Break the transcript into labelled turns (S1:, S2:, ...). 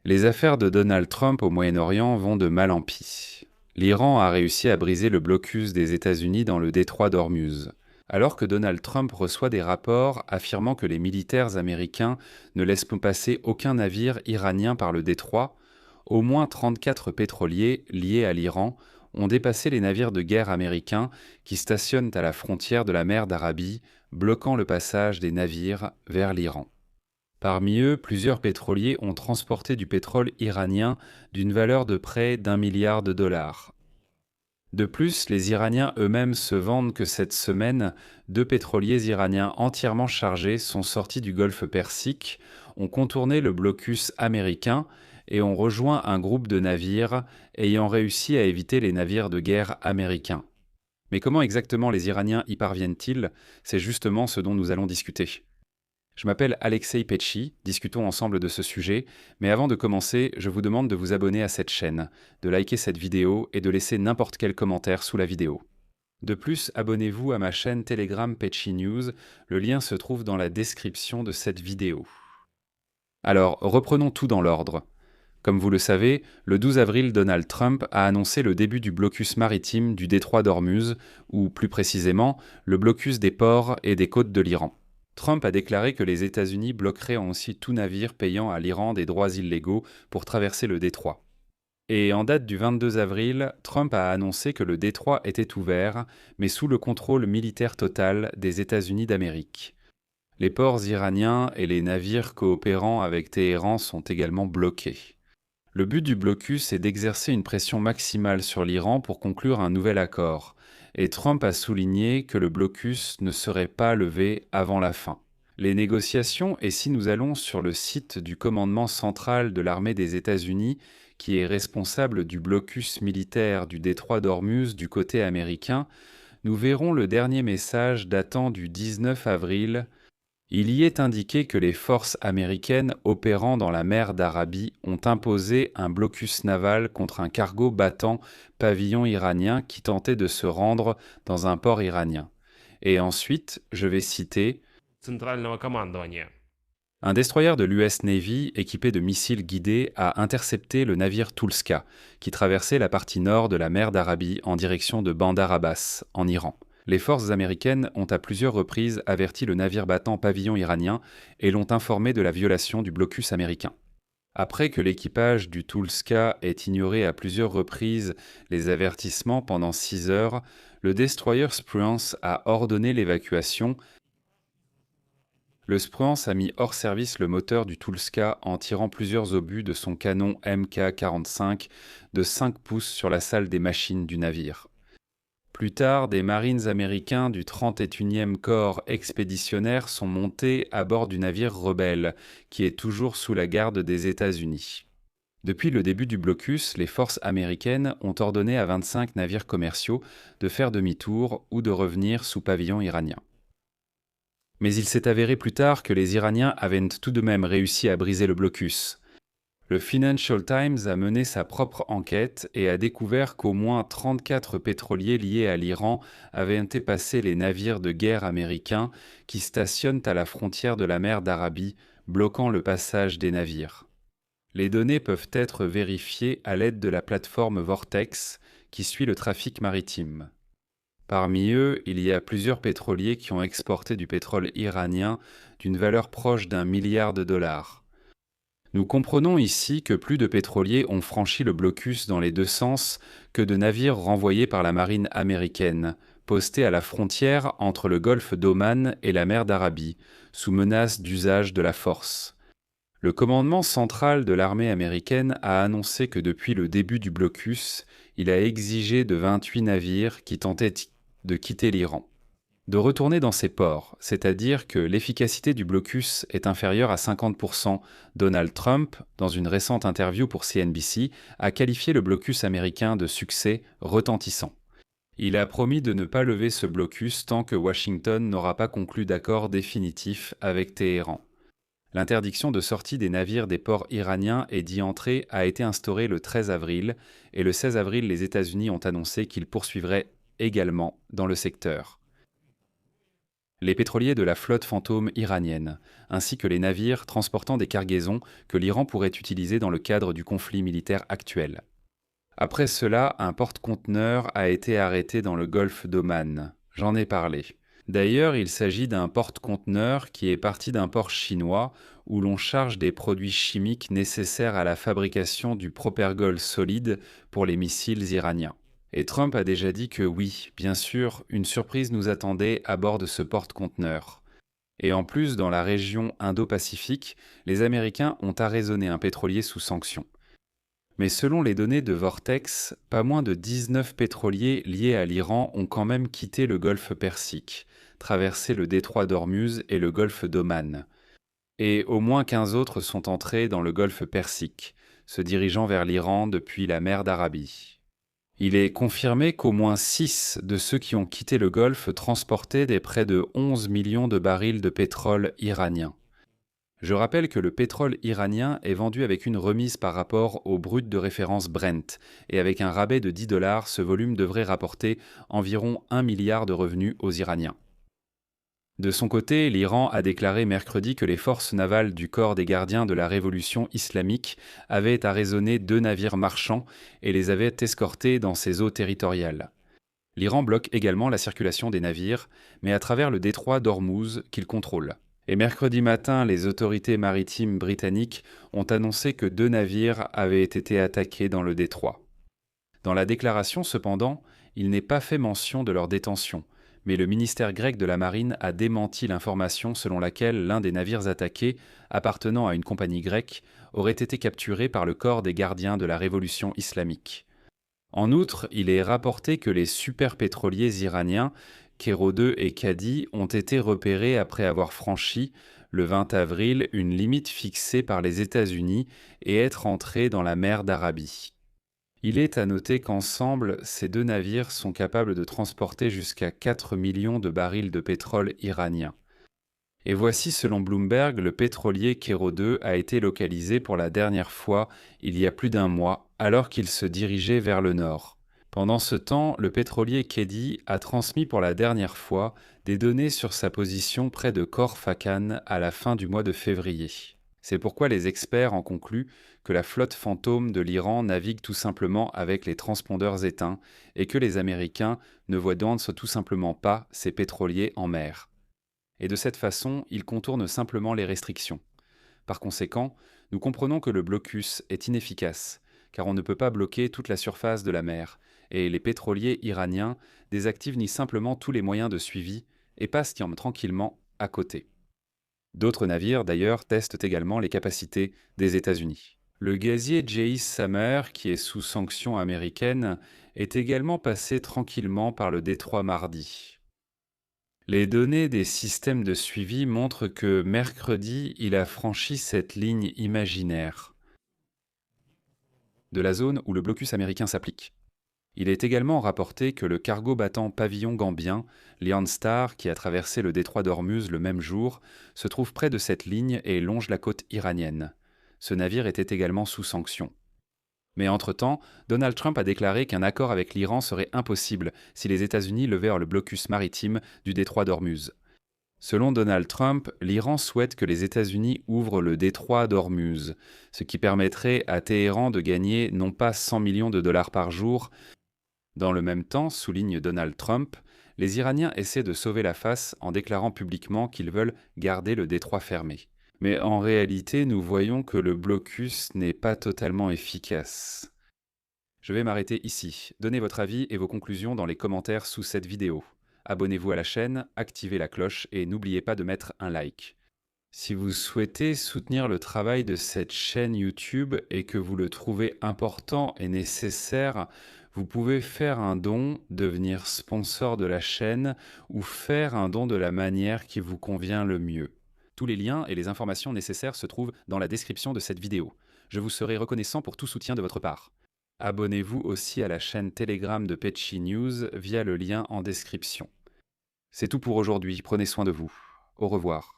S1: Les affaires de Donald Trump au Moyen-Orient vont de mal en pis. L'Iran a réussi à briser le blocus des États-Unis dans le détroit d'Ormuz. Alors que Donald Trump reçoit des rapports affirmant que les militaires américains ne laissent passer aucun navire iranien par le détroit, au moins 34 pétroliers liés à l'Iran ont dépassé les navires de guerre américains qui stationnent à la frontière de la mer d'Arabie, bloquant le passage des navires vers l'Iran. Parmi eux, plusieurs pétroliers ont transporté du pétrole iranien d'une valeur de près d'1 milliard de dollars. De plus, les Iraniens eux-mêmes se vantent que cette semaine, 2 pétroliers iraniens entièrement chargés sont sortis du golfe Persique, ont contourné le blocus américain et ont rejoint un groupe de navires ayant réussi à éviter les navires de guerre américains. Mais comment exactement les Iraniens y parviennent-ils? C'est justement ce dont nous allons discuter. Je m'appelle Alexei Petchi, discutons ensemble de ce sujet, mais avant de commencer, je vous demande de vous abonner à cette chaîne, de liker cette vidéo et de laisser n'importe quel commentaire sous la vidéo. De plus, abonnez-vous à ma chaîne Telegram Petchi News, le lien se trouve dans la description de cette vidéo. Alors, reprenons tout dans l'ordre. Comme vous le savez, le 12 avril, Donald Trump a annoncé le début du blocus maritime du détroit d'Ormuz, ou plus précisément, le blocus des ports et des côtes de l'Iran. Trump a déclaré que les États-Unis bloqueraient aussi tout navire payant à l'Iran des droits illégaux pour traverser le détroit. Et en date du 22 avril, Trump a annoncé que le détroit était ouvert, mais sous le contrôle militaire total des États-Unis d'Amérique. Les ports iraniens et les navires coopérant avec Téhéran sont également bloqués. Le but du blocus est d'exercer une pression maximale sur l'Iran pour conclure un nouvel accord, et Trump a souligné que le blocus ne serait pas levé avant la fin. Les négociations, et si nous allons sur le site du commandement central de l'armée des États-Unis, qui est responsable du blocus militaire du détroit d'Ormuz du côté américain, nous verrons le dernier message datant du 19 avril. Il y est indiqué que les forces américaines opérant dans la mer d'Arabie ont imposé un blocus naval contre un cargo battant pavillon iranien qui tentait de se rendre dans un port iranien. Et ensuite, je vais citer
S2: Центрального командования.
S1: un destroyer de l'US Navy équipé de missiles guidés a intercepté le navire Tulska, qui traversait la partie nord de la mer d'Arabie en direction de Bandar Abbas, en Iran. Les forces américaines ont à plusieurs reprises averti le navire battant pavillon iranien et l'ont informé de la violation du blocus américain. Après que l'équipage du Tulska ait ignoré à plusieurs reprises les avertissements pendant 6 heures, le destroyer Spruance a ordonné l'évacuation. Le Spruance a mis hors service le moteur du Tulska en tirant plusieurs obus de son canon Mk-45 de 5 pouces sur la salle des machines du navire. Plus tard, des marines américains du 31e corps expéditionnaire sont montés à bord du navire rebelle, qui est toujours sous la garde des États-Unis. Depuis le début du blocus, les forces américaines ont ordonné à 25 navires commerciaux de faire demi-tour ou de revenir sous pavillon iranien. Mais il s'est avéré plus tard que les Iraniens avaient tout de même réussi à briser le blocus. Le Financial Times a mené sa propre enquête et a découvert qu'au moins 34 pétroliers liés à l'Iran avaient dépassé les navires de guerre américains qui stationnent à la frontière de la mer d'Arabie, bloquant le passage des navires. Les données peuvent être vérifiées à l'aide de la plateforme Vortex qui suit le trafic maritime. Parmi eux, il y a plusieurs pétroliers qui ont exporté du pétrole iranien d'une valeur proche d'1 milliard de dollars. Nous comprenons ici que plus de pétroliers ont franchi le blocus dans les deux sens que de navires renvoyés par la marine américaine, postés à la frontière entre le golfe d'Oman et la mer d'Arabie, sous menace d'usage de la force. Le commandement central de l'armée américaine a annoncé que depuis le début du blocus, il a exigé de 28 navires qui tentaient de quitter l'Iran de retourner dans ces ports, c'est-à-dire que l'efficacité du blocus est inférieure à 50%. Donald Trump, dans une récente interview pour CNBC, a qualifié le blocus américain de succès retentissant. Il a promis de ne pas lever ce blocus tant que Washington n'aura pas conclu d'accord définitif avec Téhéran. L'interdiction de sortie des navires des ports iraniens et d'y entrer a été instaurée le 13 avril, et le 16 avril, les États-Unis ont annoncé qu'ils poursuivraient également dans le secteur. les pétroliers de la flotte fantôme iranienne, ainsi que les navires transportant des cargaisons que l'Iran pourrait utiliser dans le cadre du conflit militaire actuel. Après cela, un porte-conteneurs a été arrêté dans le golfe d'Oman. J'en ai parlé. D'ailleurs, il s'agit d'un porte-conteneurs qui est parti d'un port chinois où l'on charge des produits chimiques nécessaires à la fabrication du propergol solide pour les missiles iraniens. Et Trump a déjà dit que oui, bien sûr, une surprise nous attendait à bord de ce porte-conteneurs. Et en plus, dans la région Indo-Pacifique, les Américains ont arraisonné un pétrolier sous sanction. Mais selon les données de Vortex, pas moins de 19 pétroliers liés à l'Iran ont quand même quitté le golfe Persique, traversé le détroit d'Ormuz et le golfe d'Oman. Et au moins 15 autres sont entrés dans le golfe Persique, se dirigeant vers l'Iran depuis la mer d'Arabie. Il est confirmé qu'au moins 6 de ceux qui ont quitté le golfe transportaient des près de 11 millions de barils de pétrole iranien. Je rappelle que le pétrole iranien est vendu avec une remise par rapport au brut de référence Brent, et avec un rabais de 10 $, ce volume devrait rapporter environ 1 milliard de revenus aux Iraniens. De son côté, l'Iran a déclaré mercredi que les forces navales du corps des gardiens de la révolution islamique avaient arraisonné 2 navires marchands et les avaient escortés dans ses eaux territoriales. L'Iran bloque également la circulation des navires, mais à travers le détroit d'Ormuz qu'il contrôle. Et mercredi matin, les autorités maritimes britanniques ont annoncé que 2 navires avaient été attaqués dans le détroit. Dans la déclaration, cependant, il n'est pas fait mention de leur détention, mais le ministère grec de la Marine a démenti l'information selon laquelle l'un des navires attaqués, appartenant à une compagnie grecque, aurait été capturé par le corps des gardiens de la révolution islamique. En outre, il est rapporté que les superpétroliers iraniens Kero 2 et Kadi ont été repérés après avoir franchi, le 20 avril, une limite fixée par les États-Unis et être entrés dans la mer d'Arabie. Il est à noter qu'ensemble, ces 2 navires sont capables de transporter jusqu'à 4 millions de barils de pétrole iranien. Et voici, selon Bloomberg, le pétrolier Kero 2 a été localisé pour la dernière fois il y a plus d'1 mois, alors qu'il se dirigeait vers le nord. Pendant ce temps, le pétrolier Kedi a transmis pour la dernière fois des données sur sa position près de Khor Fakkan à la fin du mois de février. C'est pourquoi les experts en concluent que la flotte fantôme de l'Iran navigue tout simplement avec les transpondeurs éteints et que les Américains ne voient donc tout simplement pas ces pétroliers en mer. Et de cette façon, ils contournent simplement les restrictions. Par conséquent, nous comprenons que le blocus est inefficace, car on ne peut pas bloquer toute la surface de la mer, et les pétroliers iraniens désactivent ni simplement tous les moyens de suivi et passent tranquillement à côté. D'autres navires, d'ailleurs, testent également les capacités des États-Unis. Le gazier J.E. Summer, qui est sous sanction américaine, est également passé tranquillement par le détroit mardi. Les données des systèmes de suivi montrent que mercredi, il a franchi cette ligne imaginaire de la zone où le blocus américain s'applique. Il est également rapporté que le cargo battant pavillon gambien, Leon Star, qui a traversé le détroit d'Ormuz le même jour, se trouve près de cette ligne et longe la côte iranienne. Ce navire était également sous sanction. Mais entre-temps, Donald Trump a déclaré qu'un accord avec l'Iran serait impossible si les États-Unis levèrent le blocus maritime du détroit d'Ormuz. Selon Donald Trump, l'Iran souhaite que les États-Unis ouvrent le détroit d'Ormuz, ce qui permettrait à Téhéran de gagner non pas 100 millions de dollars par jour. Dans le même temps, souligne Donald Trump, les Iraniens essaient de sauver la face en déclarant publiquement qu'ils veulent garder le détroit fermé. Mais en réalité, nous voyons que le blocus n'est pas totalement efficace. Je vais m'arrêter ici. Donnez votre avis et vos conclusions dans les commentaires sous cette vidéo. Abonnez-vous à la chaîne, activez la cloche et n'oubliez pas de mettre un like. Si vous souhaitez soutenir le travail de cette chaîne YouTube et que vous le trouvez important et nécessaire, vous pouvez faire un don, devenir sponsor de la chaîne ou faire un don de la manière qui vous convient le mieux. Tous les liens et les informations nécessaires se trouvent dans la description de cette vidéo. Je vous serai reconnaissant pour tout soutien de votre part. Abonnez-vous aussi à la chaîne Telegram de Petchy News via le lien en description. C'est tout pour aujourd'hui, prenez soin de vous. Au revoir.